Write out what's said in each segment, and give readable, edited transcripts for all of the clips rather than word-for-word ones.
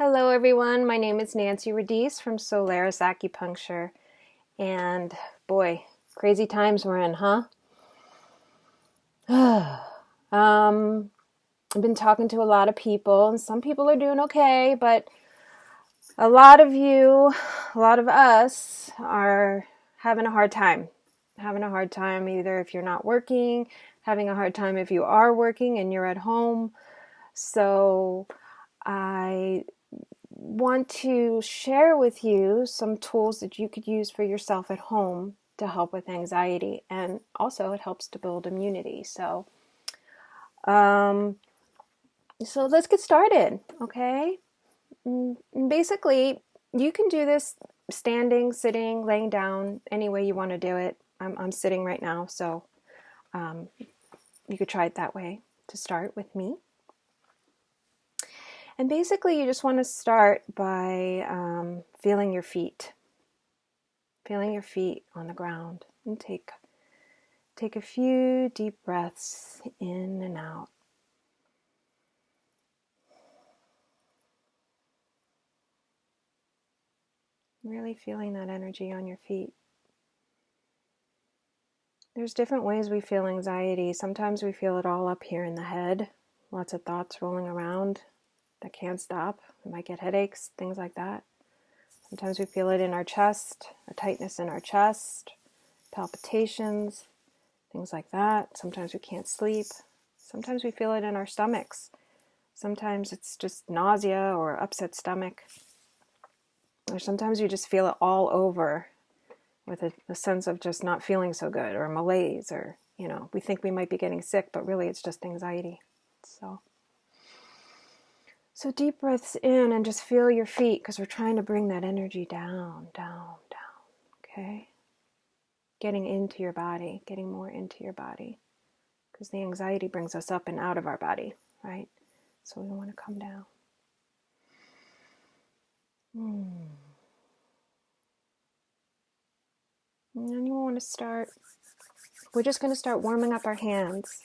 Hello everyone, my name is Nancy Radice from Self-Acupressure, and boy, crazy times we're in, huh? I've been talking to a lot of people, and some people are doing okay, but a lot of us are having a hard time. Having a hard time either if you're not working, having a hard time if you are working and you're at home. So I want to share with you some tools that you could use for yourself at home to help with anxiety, and also it helps to build immunity. So let's get started, okay? Basically, you can do this standing, sitting, laying down, any way you want to do it. I'm sitting right now, so you could try it that way to start with me. And basically, you just want to start by feeling your feet on the ground, and take a few deep breaths in and out. Really feeling that energy on your feet. There's different ways we feel anxiety. Sometimes we feel it all up here in the head, lots of thoughts rolling around that can't stop. We might get headaches, things like that. Sometimes we feel it in our chest, a tightness in our chest, palpitations, things like that. Sometimes we can't sleep. Sometimes we feel it in our stomachs. Sometimes it's just nausea or upset stomach. Or sometimes you just feel it all over with a sense of just not feeling so good, or malaise, or, we think we might be getting sick, but really it's just anxiety. So deep breaths in and just feel your feet, because we're trying to bring that energy down, down, down, okay? Getting into your body, getting more into your body, because the anxiety brings us up and out of our body, right? So we want to come down. And then you want to start, we're just going to start warming up our hands,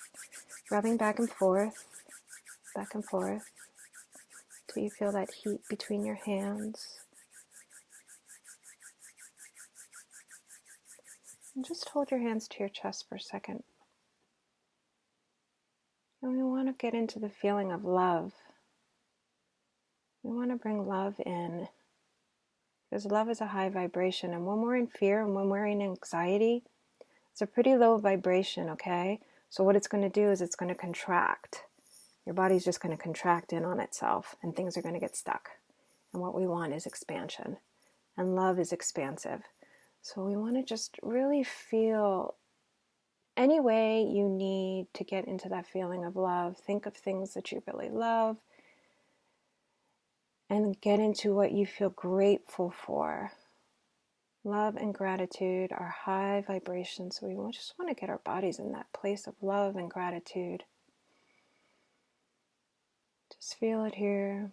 rubbing back and forth, till you feel that heat between your hands. And just hold your hands to your chest for a second. And we want to get into the feeling of love. We want to bring love in, because love is a high vibration, and when we're in fear and when we're in anxiety, it's a pretty low vibration, okay? So what it's going to do is it's going to contract. Your body's just going to contract in on itself, and things are going to get stuck. And what we want is expansion, and love is expansive. So we want to just really feel any way you need to get into that feeling of love. Think of things that you really love, and get into what you feel grateful for. Love and gratitude are high vibrations, so we just want to get our bodies in that place of love and gratitude. Just feel it here,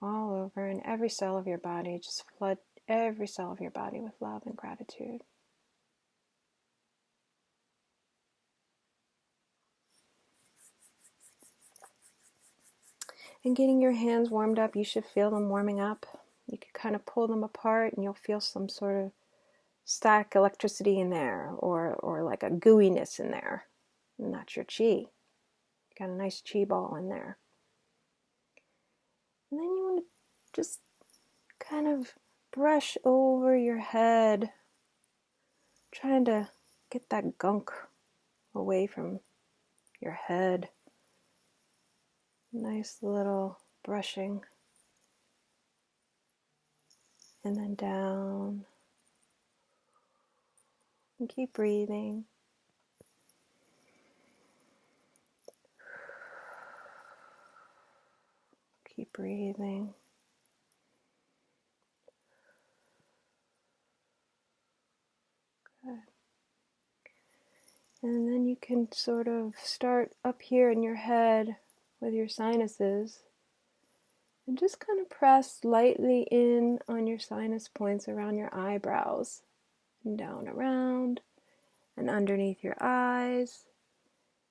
all over, in every cell of your body. Just flood every cell of your body with love and gratitude. And getting your hands warmed up, you should feel them warming up. You can kind of pull them apart and you'll feel some sort of static electricity in there, or like a gooiness in there. And that's your chi. You got a nice chi ball in there. And then you want to just kind of brush over your head, trying to get that gunk away from your head. Nice little brushing. And then down. And keep breathing. Keep breathing. Good. And then you can sort of start up here in your head with your sinuses, and just kind of press lightly in on your sinus points around your eyebrows, and down around and underneath your eyes.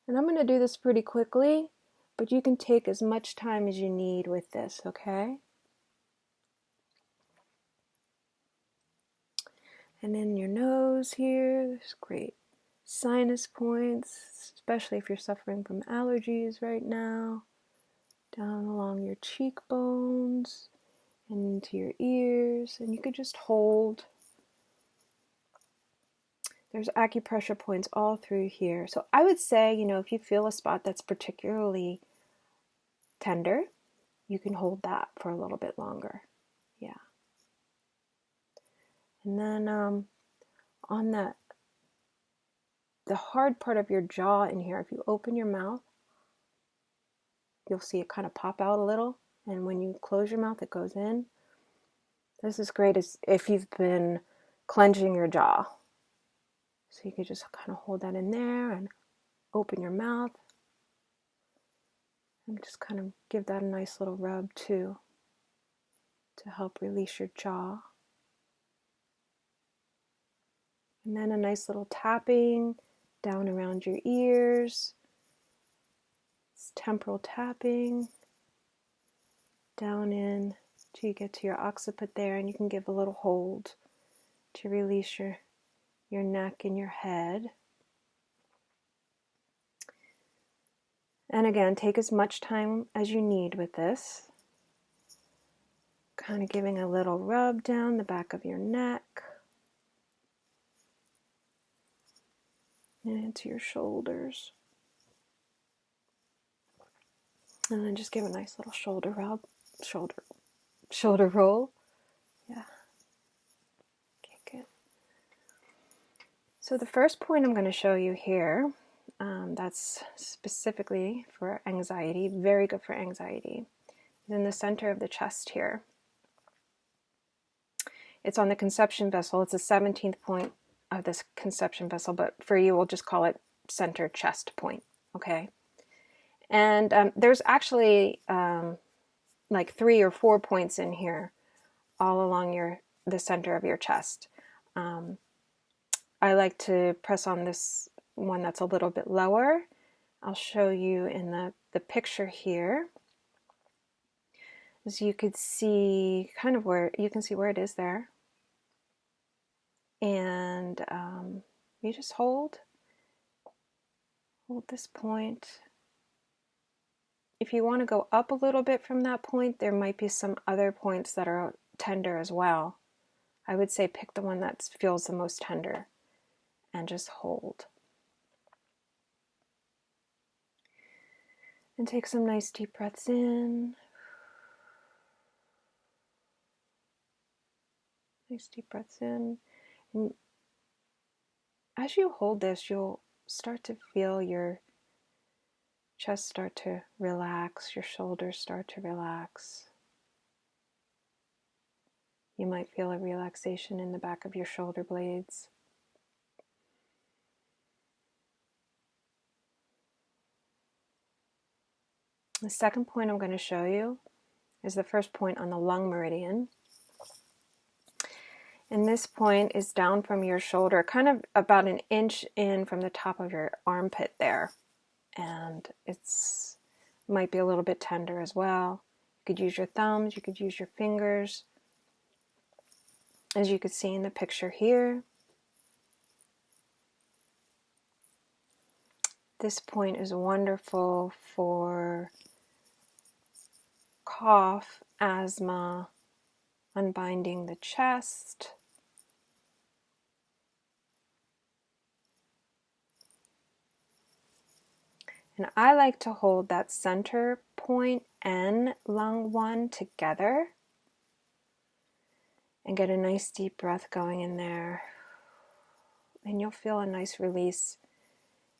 And I'm going to do this pretty quickly, but you can take as much time as you need with this, okay? And in your nose here, there's great sinus points, especially if you're suffering from allergies right now. Down along your cheekbones and into your ears. And you could just hold. There's acupressure points all through here. So I would say, if you feel a spot that's particularly tender, you can hold that for a little bit longer. Yeah. And then on the hard part of your jaw in here, if you open your mouth, you'll see it kind of pop out a little. And when you close your mouth, it goes in. This is great if you've been clenching your jaw. So you could just kind of hold that in there and open your mouth. And just kind of give that a nice little rub too, to help release your jaw. And then a nice little tapping down around your ears. It's temporal tapping down in till you get to your occiput there, and you can give a little hold to release your neck and your head. And again, take as much time as you need with this. Kind of giving a little rub down the back of your neck and into your shoulders. And then just give a nice little shoulder rub, shoulder roll. Yeah. Okay, good. So the first point I'm going to show you here, that's specifically for anxiety, very good for anxiety, is in the center of the chest here. It's on the conception vessel. It's the 17th point of this conception vessel, but for you, we'll just call it center chest point, okay? And there's actually like 3 or 4 points in here, all along the center of your chest. I like to press on this one that's a little bit lower. I'll show you in the picture here. As you could see, you can see where it is there. And you just hold this point. If you want to go up a little bit from that point, there might be some other points that are tender as well. I would say pick the one that feels the most tender and just hold. And take some nice deep breaths in. Nice deep breaths in. And as you hold this, you'll start to feel your chest start to relax, your shoulders start to relax. You might feel a relaxation in the back of your shoulder blades. The second point I'm going to show you is the first point on the lung meridian. And this point is down from your shoulder, kind of about an inch in from the top of your armpit there. And it's might be a little bit tender as well. You could use your thumbs, you could use your fingers. As you can see in the picture here, this point is wonderful for cough, asthma, unbinding the chest. And I like to hold that center point and lung 1 together and get a nice deep breath going in there. And you'll feel a nice release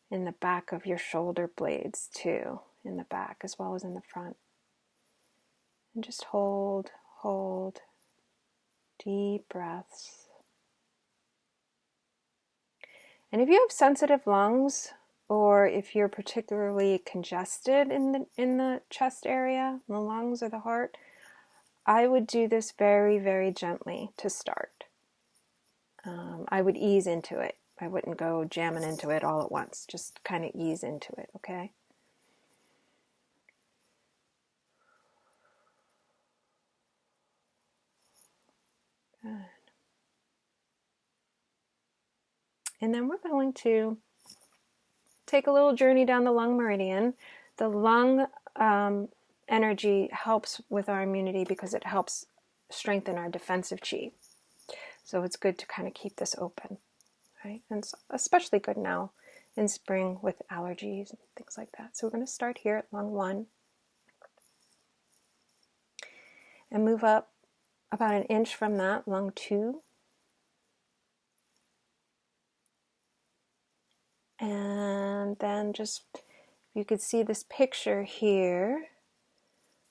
in the back of your shoulder blades too, in the back as well as in the front. And just hold, deep breaths. And if you have sensitive lungs, or if you're particularly congested in the chest area, the lungs or the heart, I would do this very, very gently to start. I would ease into it. I wouldn't go jamming into it all at once. Just kind of ease into it, okay? Good. And then we're going to take a little journey down the lung meridian. The lung energy helps with our immunity because it helps strengthen our defensive chi. So it's good to kind of keep this open, right? And it's especially good now in spring with allergies and things like that. So we're going to start here at lung 1 and move up about an inch from that, lung 2. And then just, you could see this picture here,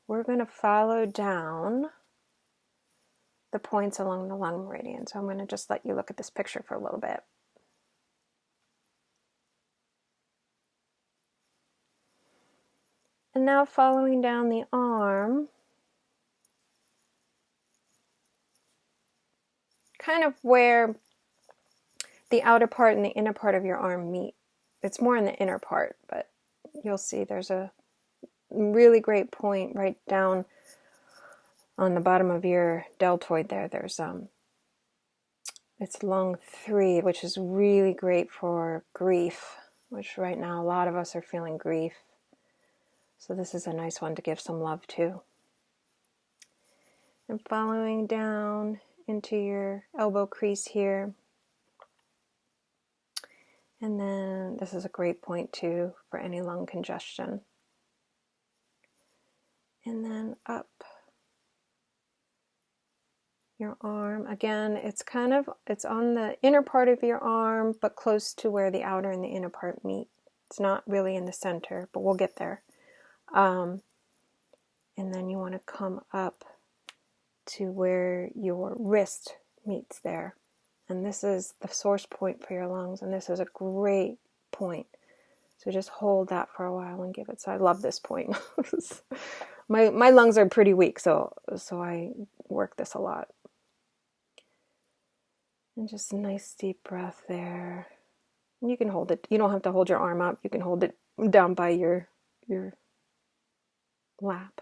we're going to follow down the points along the lung meridian. So I'm going to just let you look at this picture for a little bit. And now following down the arm, kind of where the outer part and the inner part of your arm meet. It's more in the inner part, but you'll see there's a really great point right down on the bottom of your deltoid there. There's it's lung 3, which is really great for grief, which right now a lot of us are feeling grief. So this is a nice one to give some love to. And following down into your elbow crease here. And then this is a great point too for any lung congestion. And then up your arm. Again, it's on the inner part of your arm, but close to where the outer and the inner part meet. It's not really in the center, but we'll get there. And then you want to come up to where your wrist meets there. And this is the source point for your lungs, and this is a great point. So just hold that for a while and give it. So I love this point. my lungs are pretty weak, so I work this a lot. And just a nice deep breath there. And you can hold it. You don't have to hold your arm up. You can hold it down by your lap.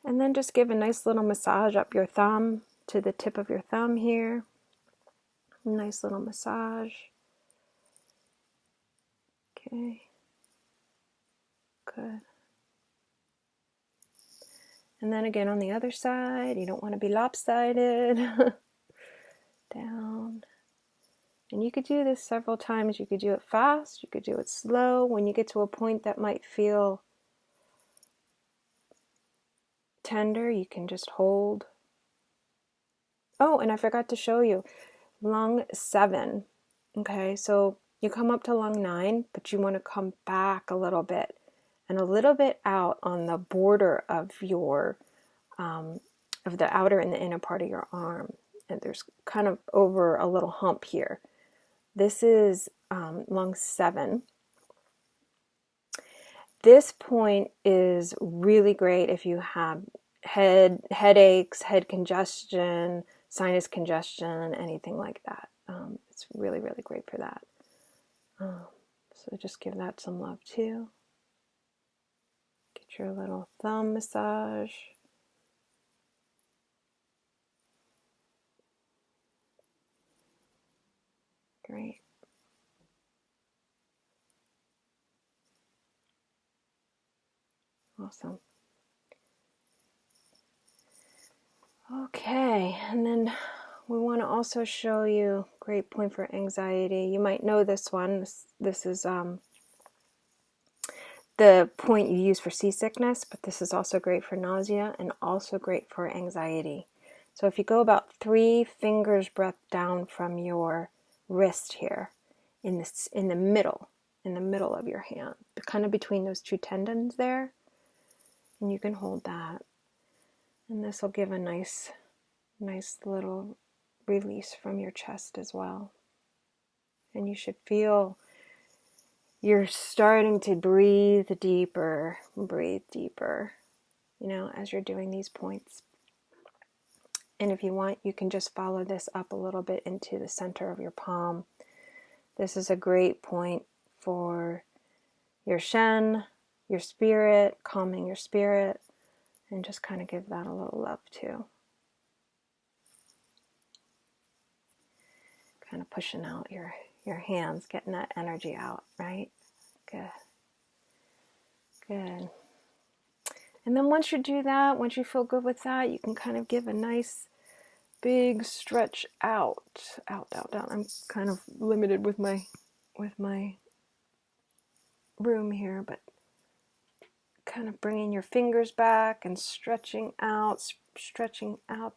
And then just give a nice little massage up your thumb to the tip of your thumb here. A nice little massage. Okay. Good. And then again on the other side, you don't want to be lopsided. Down. And you could do this several times. You could do it fast, you could do it slow. When you get to a point that might feel tender, you can just hold. Oh, and I forgot to show you lung 7. Okay, so you come up to lung 9, but you want to come back a little bit and a little bit out on the border of your of the outer and the inner part of your arm. And there's kind of over a little hump here. This is lung 7. This point is really great if you have headaches, head congestion, sinus congestion, anything like that. It's really, really great for that. So just give that some love too. Get your little thumb massage. Great. Awesome. Okay, and then we want to also show you a great point for anxiety. You might know this one. This is the point you use for seasickness, but this is also great for nausea and also great for anxiety. So if you go about 3 fingers breadth down from your wrist here, in the middle of your hand, kind of between those 2 tendons there, and you can hold that, and this will give a nice little release from your chest as well. And you should feel you're starting to breathe deeper, as you're doing these points. And if you want, you can just follow this up a little bit into the center of your palm. This is a great point for your Shen, your spirit, calming your spirit, and just kind of give that a little love too. kind of pushing out your hands, getting that energy out, right? Good. Good. And then once you do that, once you feel good with that, you can kind of give a nice big stretch out. Out. I'm kind of limited with my room here, but kind of bringing your fingers back and stretching out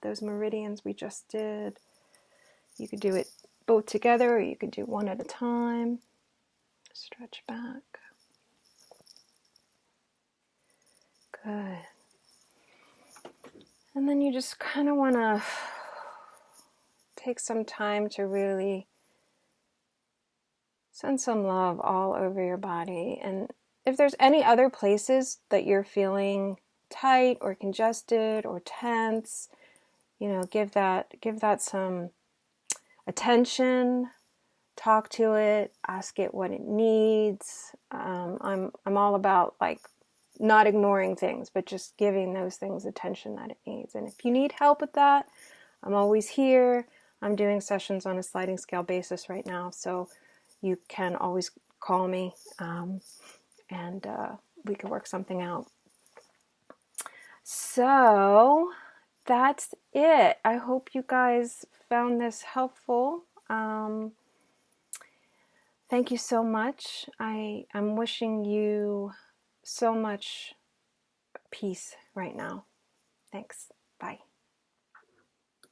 those meridians we just did. You could do it both together, or you could do one at a time. Stretch back. Good. And then you just kind of want to take some time to really send some love all over your body. And if there's any other places that you're feeling tight or congested or tense, you know, give that some attention. Talk to it, ask it what it needs. I'm all about like not ignoring things, but just giving those things attention that it needs. And if you need help with that, I'm always here. I'm doing sessions on a sliding scale basis right now, so you can always call me, and we can work something out. So that's it. I hope you guys found this helpful. Thank you so much. I'm wishing you so much peace right now. Thanks. Bye.